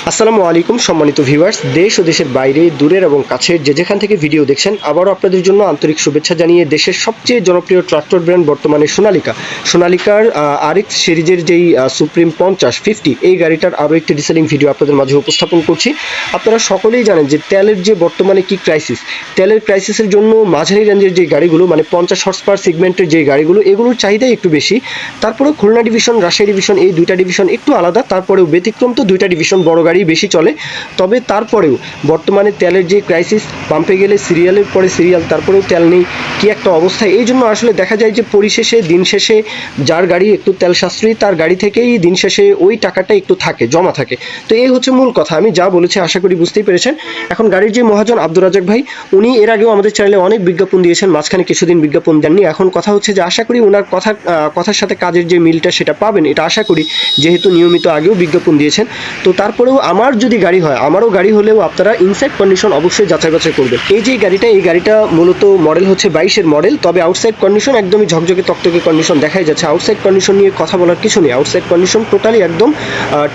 আসসালামু আলাইকুম সম্মানিত ভিউয়ার্স, দেশ ও দেশের বাইরে দূরের এবং কাছের যে যেখান থেকে ভিডিও দেখছেন, আবারও আপনাদের জন্য আন্তরিক শুভেচ্ছা জানিয়ে দেশের সবচেয়ে জনপ্রিয় ট্রাক্টর ব্র্যান্ড বর্তমানে সোনালিকার আরএক্স সিরিজের যেই সুপ্রিম 50 এই গাড়িটার আরও একটি রিসেলিং ভিডিও আপনাদের মাঝে উপস্থাপন করছি। আপনারা সকলেই জানেন যে তেলের যে বর্তমানে কি ক্রাইসিস, তেলের ক্রাইসিসের জন্য মাঝারি রেঞ্জের যে গাড়িগুলো মানে 50 হর্স পাওয়ার সেগমেন্টের যে গাড়িগুলো, এগুলোর চাহিদাই একটু বেশি। তারপরেও খুলনা ডিভিশন, রাজশাহী ডিভিশন, এই দুইটা ডিভিশন একটু আলাদা, তারপরেও ব্যতিক্রম তো দুইটা ডিভিশন বড় গাড়ি বেশি চলে। তবে তারপরেও বর্তমানে তেলের যে ক্রাইসিস, পাম্পে গেলে সিরিয়ালের পরে সিরিয়াল, তারপরেও তেল নেই, কি একটা অবস্থা। এই জন্য আসলে দেখা যায় যে পরিশেষে দিন শেষে যার গাড়ি একটু তেল সাশ্রয়ী তার গাড়ি থেকেই দিন শেষে ওই টাকাটা একটু থাকে, জমা থাকে। তো এই হচ্ছে মূল কথা। আমি যা বলেছি আশা করি বুঝতেই পেরেছেন। এখন গাড়ির যে মহাজন আব্দুর রাজ্জাক ভাই, উনি এর আগেও আমাদের চ্যানেলে অনেক বিজ্ঞাপন দিয়েছেন, মাঝখানে কিছুদিন বিজ্ঞাপন দেননি। এখন কথা হচ্ছে যে আশা করি ওনার কথার সাথে কাজের যে মিলটা সেটা পাবেন, এটা আশা করি, যেহেতু নিয়মিত আগেও বিজ্ঞাপন দিয়েছেন। তো তারপরেও আমার যদি গাড়ি হয়, আমারও গাড়ি হলেও আপনারা ইনসাইড কন্ডিশন অবশ্যই যাচাই বাছাই করবেন। এই যে এই গাড়িটা মূলত মডেল হচ্ছে 22-এর মডেল, তবে আউটসাইড কন্ডিশন একদমই ঝকঝকে তকতকে কন্ডিশন দেখাই যাচ্ছে। আউটসাইড কন্ডিশন নিয়ে কথা বলার কিছু নেই, আউটসাইড কন্ডিশন টোটালি একদম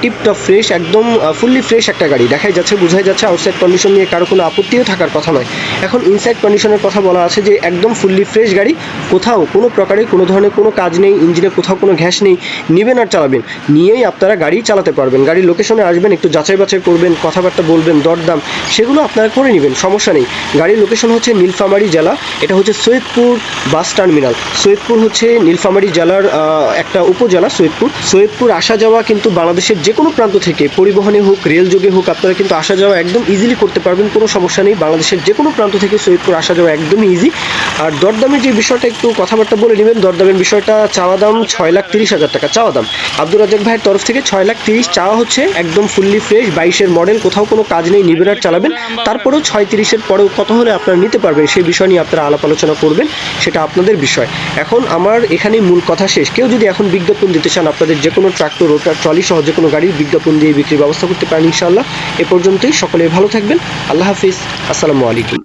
টিপটপ ফ্রেশ, একদম ফুললি ফ্রেশ একটা গাড়ি দেখাই যাচ্ছে, বোঝাই যাচ্ছে। আউটসাইড কন্ডিশন নিয়ে কারো কোনো আপত্তিও থাকার কথা নয়। এখন ইনসাইড কন্ডিশনের কথা বলা আছে যে একদম ফুললি ফ্রেশ গাড়ি, কোথাও কোনো প্রকারে কোনো ধরনের কোনো কাজ নেই, ইঞ্জিনে কোথাও কোনো ঘ্যাস নেই। নেবেন আর চালাবেন, নিয়েই আপনারা গাড়ি চালাতে পারবেন। গাড়ির লোকেশনে আসবেন, একটু যাচাই বাছাই করবেন, কথাবার্তা বলবেন, দরদাম সেগুলো আপনারা করে নেবেন, সমস্যা নেই। গাড়ির লোকেশন হচ্ছে নীলফামারী জেলা, এটা হচ্ছে সৈয়দপুর বাস টার্মিনাল। সৈয়দপুর হচ্ছে নীলফামারী জেলার একটা উপজেলা। সৈয়দপুর আসা যাওয়া কিন্তু বাংলাদেশের যে কোনো প্রান্ত থেকে পরিবহনে হোক, রেল যোগে হোক, আপনারা কিন্তু আসা যাওয়া একদম ইজিলি করতে পারবেন, কোনো সমস্যা নেই। বাংলাদেশের যে কোনো প্রান্ত থেকে সৈয়দপুর আসা যাওয়া একদমই ইজি। আর দরদামের যে বিষয়টা একটু কথাবার্তা বলে নেবেন। দরদামের বিষয়টা, চাওয়া দাম 6,30,000 টাকা চাওয়া দাম। আব্দুর রাজ্জাক ভাইয়ের তরফ থেকে 6,30,000 চাওয়া হচ্ছে, একদম ফুললি ফ্রেশ 22-এর মডেল, কোথাও কোনো কাজ নেই, নিবেন আর চালাবেন। তারপরেও 6,30,000-এর পরেও কত হলে আপনারা নিতে পারবেন সেই বিষয় নিয়ে আপনারা আলাপ আলোচনা করবেন, সেটা আপনাদের বিষয়। এখন আমার এখানেই মূল কথা শেষ। কেউ যদি এখন বিজ্ঞাপন দিতে চান, আপনাদের যে কোনো ট্রাক্টর, রোটার, ট্রলি সহ যে কোনো গাড়ির বিজ্ঞাপন দিয়ে বিক্রির ব্যবস্থা করতে পারেন ইনশাআল্লাহ। এ পর্যন্তই, সকলে ভালো থাকবেন। আল্লাহ হাফিজ, আসসালামু আলাইকুম।